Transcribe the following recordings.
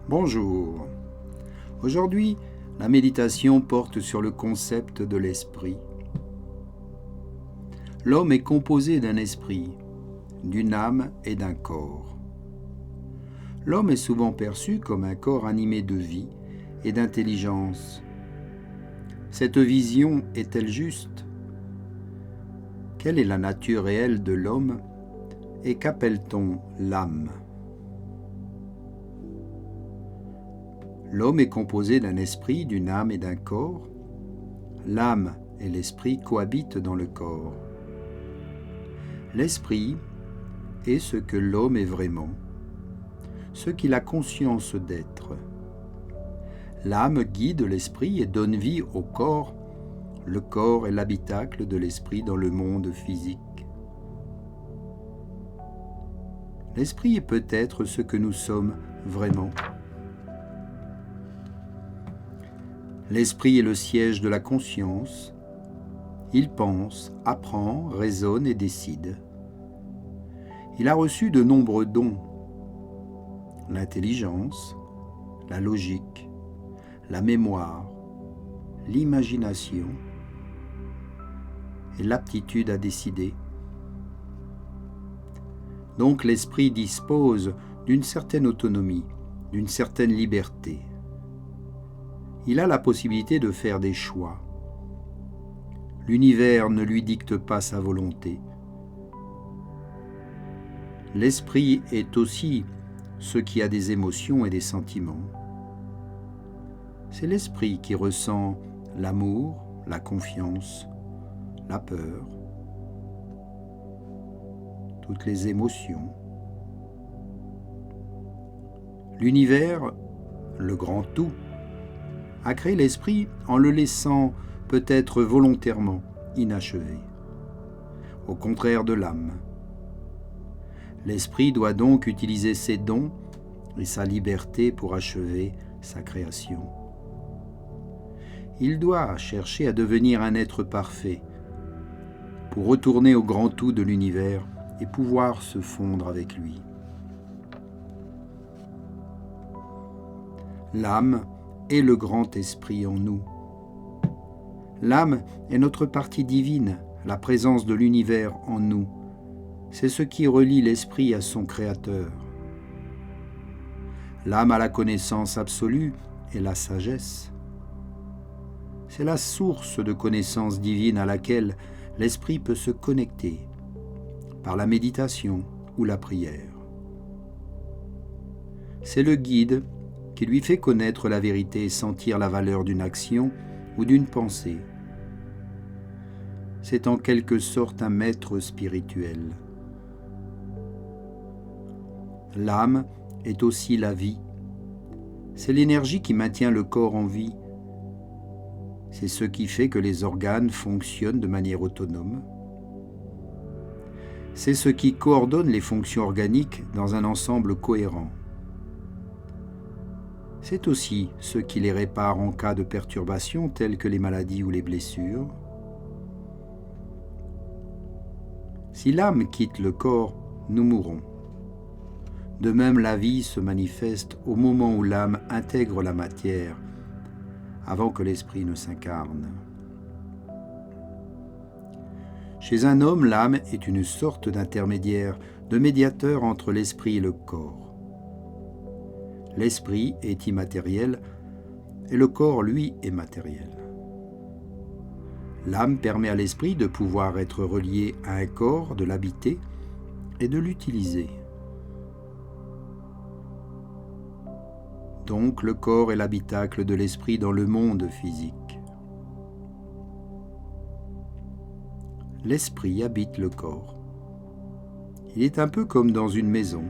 Bonjour. Aujourd'hui, la méditation porte sur le concept de l'esprit. L'homme est composé d'un esprit, d'une âme et d'un corps. L'homme est souvent perçu comme un corps animé de vie et d'intelligence. Cette vision est-elle juste? Quelle est la nature réelle de l'homme et qu'appelle-t-on l'âme? L'homme est composé d'un esprit, d'une âme et d'un corps. L'âme et l'esprit cohabitent dans le corps. L'esprit est ce que l'homme est vraiment, ce qu'il a conscience d'être. L'âme guide l'esprit et donne vie au corps. Le corps est l'habitacle de l'esprit dans le monde physique. L'esprit est peut-être ce que nous sommes vraiment. L'esprit est le siège de la conscience. Il pense, apprend, raisonne et décide. Il a reçu de nombreux dons. L'intelligence, la logique, la mémoire, l'imagination et l'aptitude à décider. Donc l'esprit dispose d'une certaine autonomie, d'une certaine liberté. Il a la possibilité de faire des choix. L'univers ne lui dicte pas sa volonté. L'esprit est aussi ce qui a des émotions et des sentiments. C'est l'esprit qui ressent l'amour, la confiance, la peur, toutes les émotions. L'univers, le grand tout, a créé l'esprit en le laissant peut-être volontairement inachevé, au contraire de l'âme. L'esprit doit donc utiliser ses dons et sa liberté pour achever sa création. Il doit chercher à devenir un être parfait, pour retourner au grand tout de l'univers et pouvoir se fondre avec lui. L'âme est le grand esprit en nous. L'âme est notre partie divine, la présence de l'univers en nous. C'est ce qui relie l'esprit à son créateur. L'âme a la connaissance absolue et la sagesse. C'est la source de connaissance divine à laquelle l'esprit peut se connecter par la méditation ou la prière. C'est le guide qui lui fait connaître la vérité et sentir la valeur d'une action ou d'une pensée. C'est en quelque sorte un maître spirituel. L'âme est aussi la vie. C'est l'énergie qui maintient le corps en vie. C'est ce qui fait que les organes fonctionnent de manière autonome. C'est ce qui coordonne les fonctions organiques dans un ensemble cohérent. C'est aussi ce qui les répare en cas de perturbations telles que les maladies ou les blessures. Si l'âme quitte le corps, nous mourrons. De même, la vie se manifeste au moment où l'âme intègre la matière, avant que l'esprit ne s'incarne. Chez un homme, l'âme est une sorte d'intermédiaire, de médiateur entre l'esprit et le corps. L'esprit est immatériel et le corps, lui, est matériel. L'âme permet à l'esprit de pouvoir être relié à un corps, de l'habiter et de l'utiliser. Donc le corps est l'habitacle de l'esprit dans le monde physique. L'esprit habite le corps. Il est un peu comme dans une maison.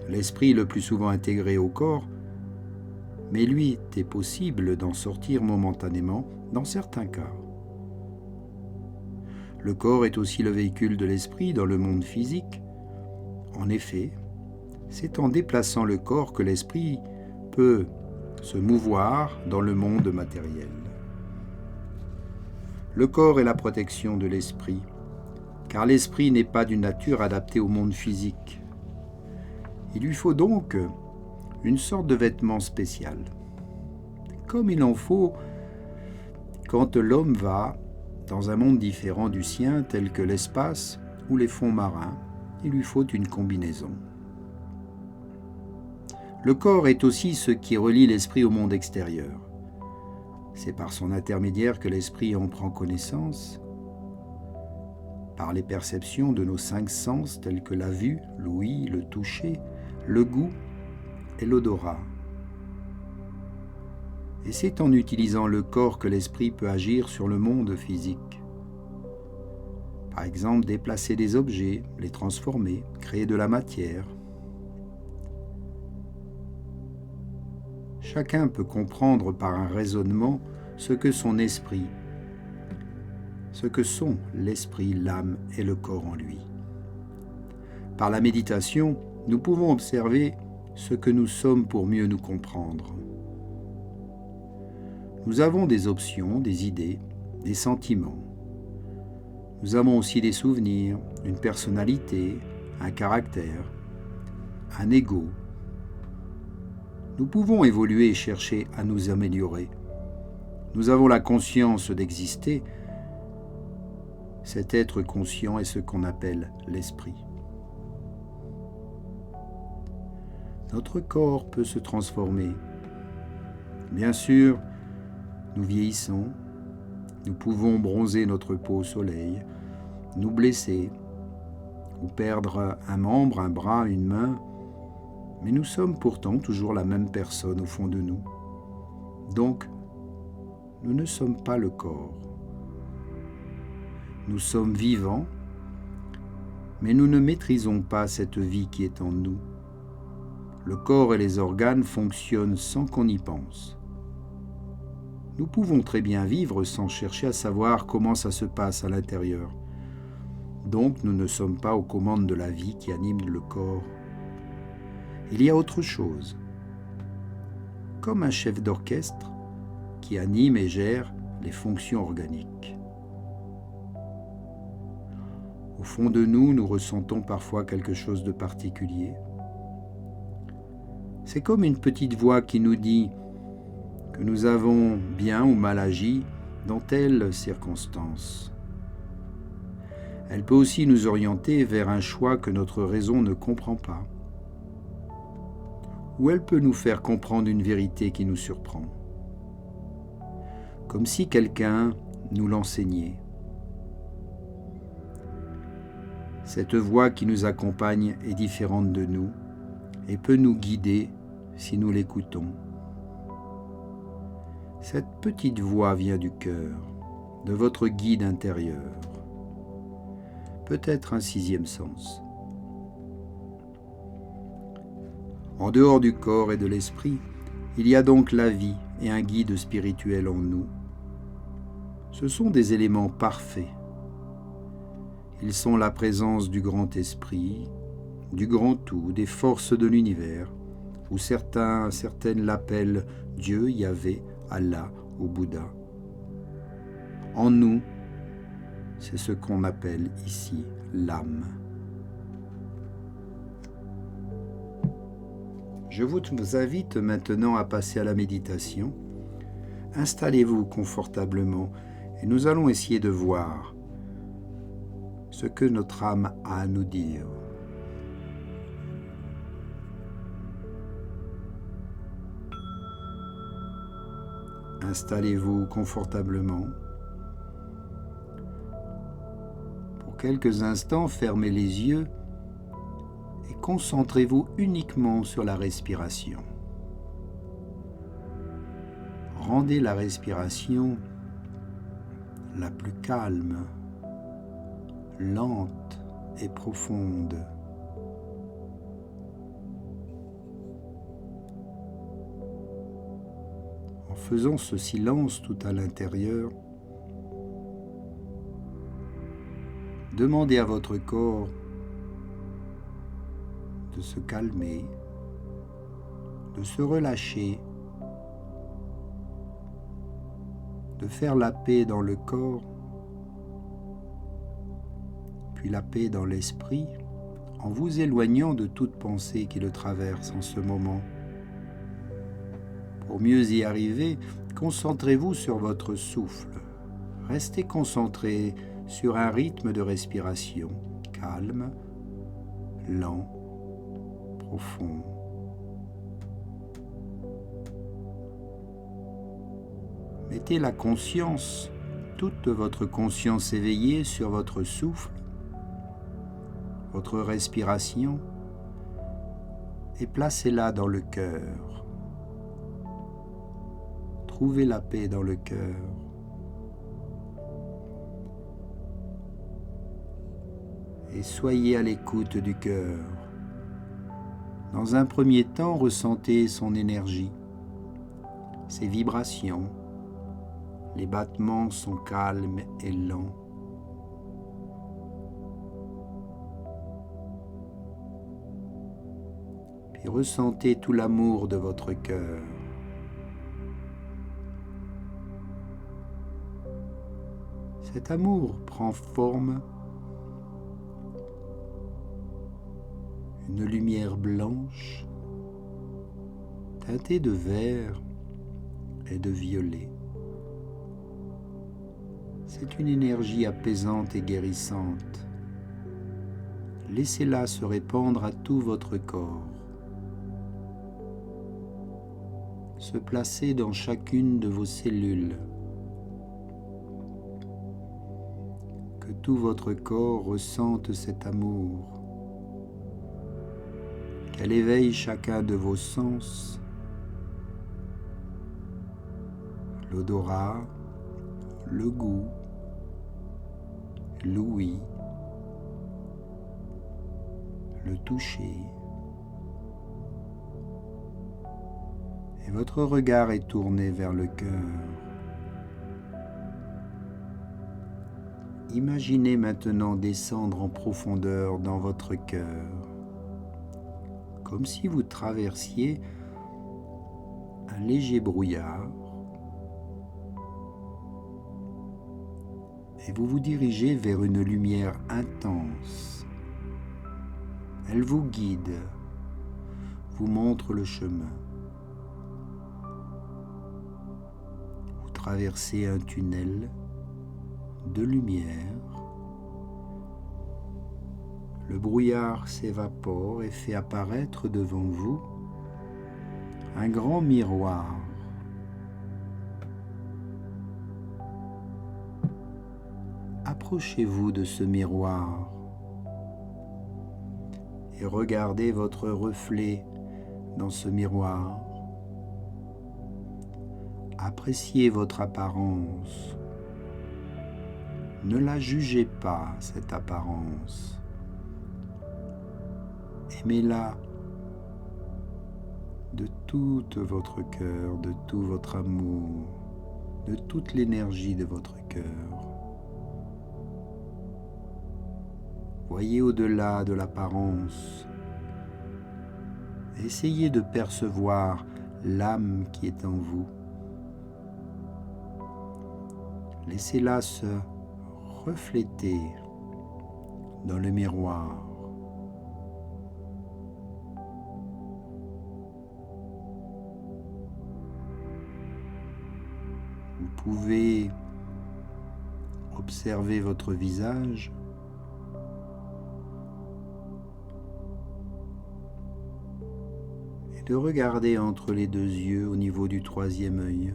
L'esprit est le plus souvent intégré au corps, mais lui est possible d'en sortir momentanément dans certains cas. Le corps est aussi le véhicule de l'esprit dans le monde physique. En effet, c'est en déplaçant le corps que l'esprit peut se mouvoir dans le monde matériel. Le corps est la protection de l'esprit, car l'esprit n'est pas d'une nature adaptée au monde physique. Il lui faut donc une sorte de vêtement spécial. Comme il en faut quand l'homme va dans un monde différent du sien, tel que l'espace ou les fonds marins, il lui faut une combinaison. Le corps est aussi ce qui relie l'esprit au monde extérieur. C'est par son intermédiaire que l'esprit en prend connaissance, par les perceptions de nos 5 sens tels que la vue, l'ouïe, le toucher, le goût et l'odorat. Et c'est en utilisant le corps que l'esprit peut agir sur le monde physique. Par exemple, déplacer des objets, les transformer, créer de la matière. Chacun peut comprendre par un raisonnement ce que son esprit, ce que sont l'esprit, l'âme et le corps en lui. Par la méditation, nous pouvons observer ce que nous sommes pour mieux nous comprendre. Nous avons des options, des idées, des sentiments. Nous avons aussi des souvenirs, une personnalité, un caractère, un ego. Nous pouvons évoluer et chercher à nous améliorer. Nous avons la conscience d'exister. Cet être conscient est ce qu'on appelle l'esprit. Notre corps peut se transformer. Bien sûr, nous vieillissons, nous pouvons bronzer notre peau au soleil, nous blesser, ou perdre un membre, un bras, une main, mais nous sommes pourtant toujours la même personne au fond de nous. Donc, nous ne sommes pas le corps. Nous sommes vivants, mais nous ne maîtrisons pas cette vie qui est en nous. Le corps et les organes fonctionnent sans qu'on y pense. Nous pouvons très bien vivre sans chercher à savoir comment ça se passe à l'intérieur. Donc nous ne sommes pas aux commandes de la vie qui anime le corps. Il y a autre chose. Comme un chef d'orchestre qui anime et gère les fonctions organiques. Au fond de nous, nous ressentons parfois quelque chose de particulier. C'est comme une petite voix qui nous dit que nous avons bien ou mal agi dans telle circonstance. Elle peut aussi nous orienter vers un choix que notre raison ne comprend pas. Ou elle peut nous faire comprendre une vérité qui nous surprend. Comme si quelqu'un nous l'enseignait. Cette voix qui nous accompagne est différente de nous et peut nous guider si nous l'écoutons. Cette petite voix vient du cœur, de votre guide intérieur, peut-être un 6e sens. En dehors du corps et de l'esprit, il y a donc la vie et un guide spirituel en nous. Ce sont des éléments parfaits. Ils sont la présence du grand esprit, du grand tout, des forces de l'univers, ou certaines l'appellent Dieu, Yahvé, Allah ou Bouddha. En nous, c'est ce qu'on appelle ici l'âme. Je vous invite maintenant à passer à la méditation. Installez-vous confortablement et nous allons essayer de voir ce que notre âme a à nous dire. Installez-vous confortablement. Pour quelques instants, fermez les yeux et concentrez-vous uniquement sur la respiration. Rendez la respiration la plus calme, lente et profonde. En faisant ce silence tout à l'intérieur, demandez à votre corps de se calmer, de se relâcher, de faire la paix dans le corps, puis la paix dans l'esprit, en vous éloignant de toute pensée qui le traverse en ce moment. Pour mieux y arriver, concentrez-vous sur votre souffle. Restez concentré sur un rythme de respiration calme, lent, profond. Mettez la conscience, toute votre conscience éveillée sur votre souffle, votre respiration, et placez-la dans le cœur. Trouvez la paix dans le cœur. Et soyez à l'écoute du cœur. Dans un premier temps, ressentez son énergie, ses vibrations. Les battements sont calmes et lents. Puis ressentez tout l'amour de votre cœur. Cet amour prend forme une lumière blanche teintée de vert et de violet. C'est une énergie apaisante et guérissante. Laissez-la se répandre à tout votre corps, se placer dans chacune de vos cellules, que tout votre corps ressente cet amour, qu'elle éveille chacun de vos sens, l'odorat, le goût, l'ouïe, le toucher. Et votre regard est tourné vers le cœur. Imaginez maintenant descendre en profondeur dans votre cœur, comme si vous traversiez un léger brouillard, et vous vous dirigez vers une lumière intense. Elle vous guide, vous montre le chemin. Vous traversez un tunnel de lumière. Le brouillard s'évapore et fait apparaître devant vous un grand miroir. Approchez-vous de ce miroir et regardez votre reflet dans ce miroir. Appréciez votre apparence. Ne la jugez pas, cette apparence. Aimez-la de tout votre cœur, de tout votre amour, de toute l'énergie de votre cœur. Voyez au-delà de l'apparence. Essayez de percevoir l'âme qui est en vous. Laissez-la se refléter dans le miroir. Vous pouvez observer votre visage. Et de regarder entre les deux yeux au niveau du troisième œil.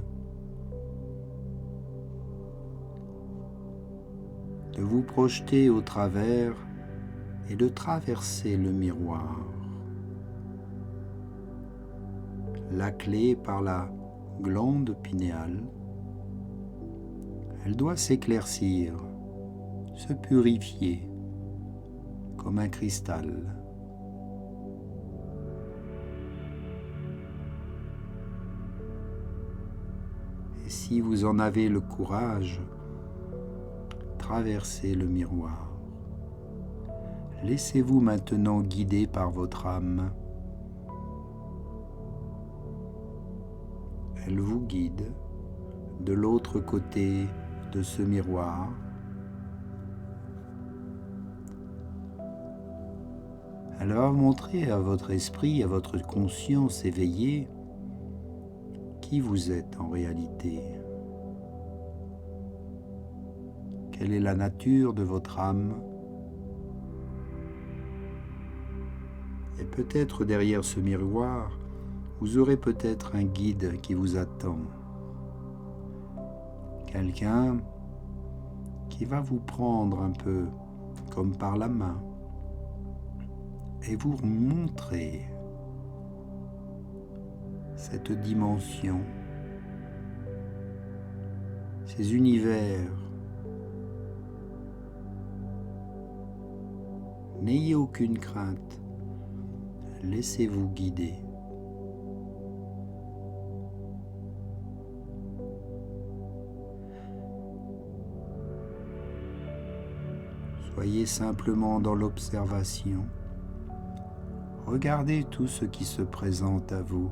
De vous projeter au travers et de traverser le miroir. La clé par la glande pinéale. Elle doit s'éclaircir, se purifier comme un cristal. Et si vous en avez le courage, traversez le miroir. Laissez-vous maintenant guider par votre âme. Elle vous guide de l'autre côté de ce miroir. Elle va montrer à votre esprit, à votre conscience éveillée, Qui vous êtes en réalité? Quelle est la nature de votre âme? Et peut-être derrière ce miroir, vous aurez peut-être un guide qui vous attend. Quelqu'un qui va vous prendre un peu comme par la main et vous montrer cette dimension, ces univers. N'ayez aucune crainte, laissez-vous guider. Soyez simplement dans l'observation. Regardez tout ce qui se présente à vous,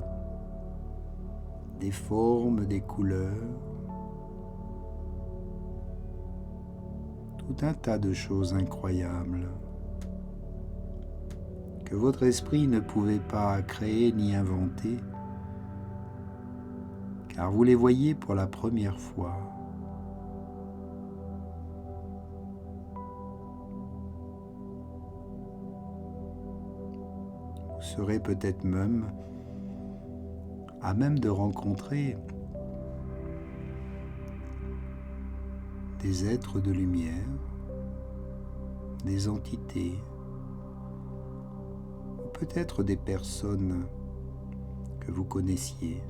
des formes, des couleurs, tout un tas de choses incroyables que votre esprit ne pouvait pas créer ni inventer, car vous les voyez pour la première fois. Vous serez peut-être même à même de rencontrer des êtres de lumière, des entités, ou peut-être des personnes que vous connaissiez,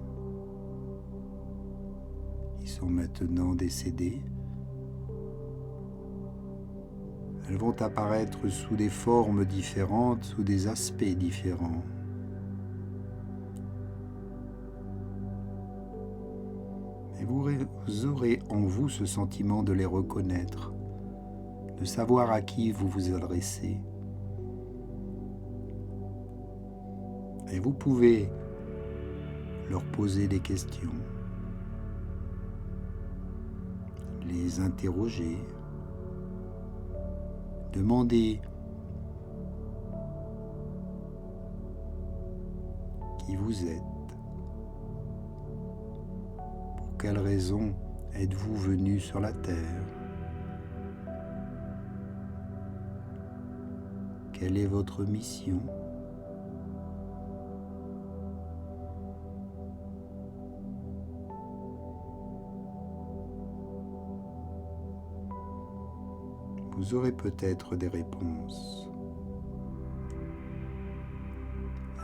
qui sont maintenant décédées. Elles vont apparaître sous des formes différentes, sous des aspects différents. Et vous aurez en vous ce sentiment de les reconnaître, de savoir à qui vous vous adressez. Et vous pouvez leur poser des questions, les interroger, demander qui vous êtes, pour quelle raison êtes-vous venu sur la terre, quelle est votre mission. Vous aurez peut-être des réponses.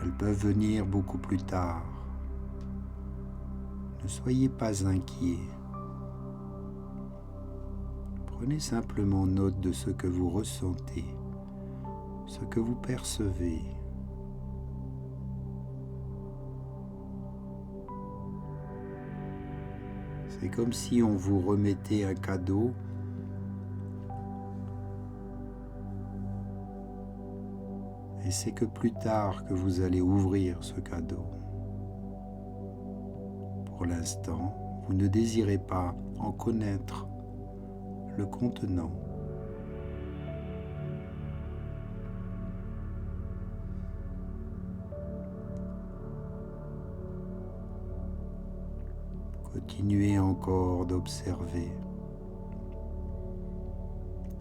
Elles peuvent venir beaucoup plus tard. Ne soyez pas inquiets. Prenez simplement note de ce que vous ressentez, ce que vous percevez. C'est comme si on vous remettait un cadeau et c'est que plus tard que vous allez ouvrir ce cadeau. Pour l'instant, vous ne désirez pas en connaître le contenant. Continuez encore d'observer,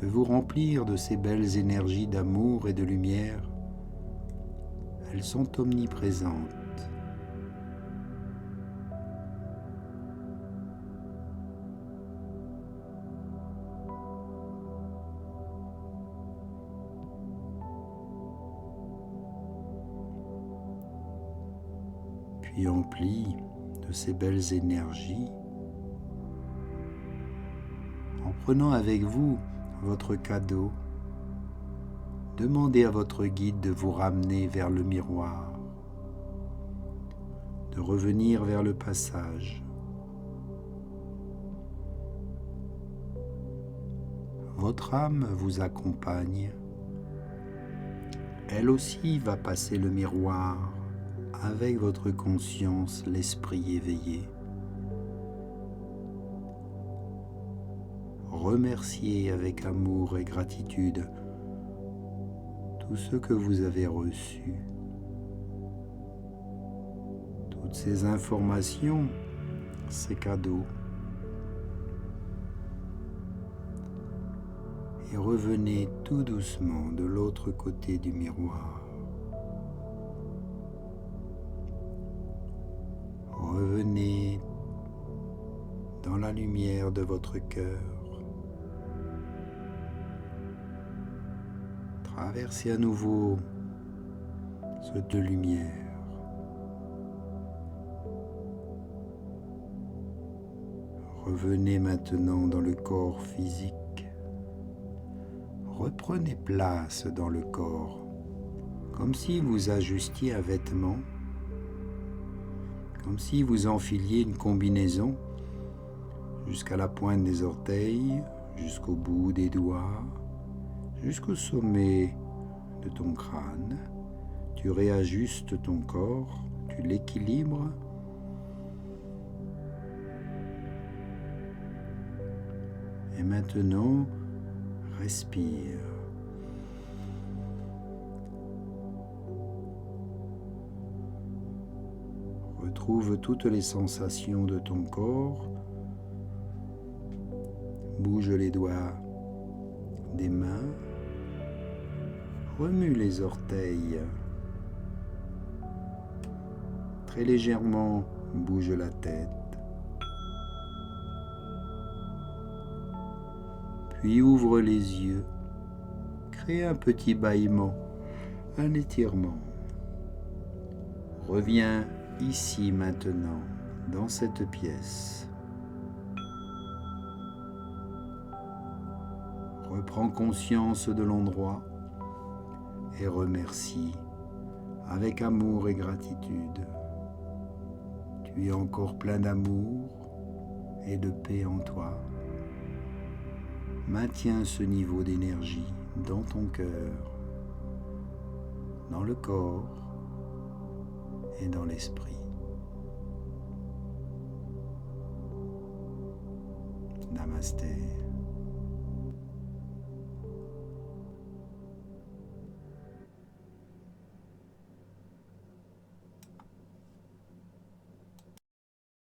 de vous remplir de ces belles énergies d'amour et de lumière. Elles sont omniprésentes. Puis emplis de ces belles énergies, en prenant avec vous votre cadeau, demandez à votre guide de vous ramener vers le miroir, de revenir vers le passage. Votre âme vous accompagne. Elle aussi va passer le miroir avec votre conscience, l'esprit éveillé. Remerciez avec amour et gratitude tout ce que vous avez reçu. Toutes ces informations c'est cadeau. Et revenez tout doucement de l'autre côté du miroir. Revenez dans la lumière de votre cœur. Traversez à nouveau cette lumière. Revenez maintenant dans le corps physique. Reprenez place dans le corps, comme si vous ajustiez un vêtement, comme si vous enfiliez une combinaison jusqu'à la pointe des orteils, jusqu'au bout des doigts, jusqu'au sommet de ton crâne. Tu réajustes ton corps, tu l'équilibres. Et maintenant, respire. Retrouve toutes les sensations de ton corps. Bouge les doigts des mains. Remue les orteils. Très légèrement, bouge la tête. Puis ouvre les yeux. Crée un petit bâillement, un étirement. Reviens ici maintenant, dans cette pièce. Reprends conscience de l'endroit et remercie avec amour et gratitude. Tu es encore plein d'amour et de paix en toi. Maintiens ce niveau d'énergie dans ton cœur, dans le corps et dans l'esprit. Namasté.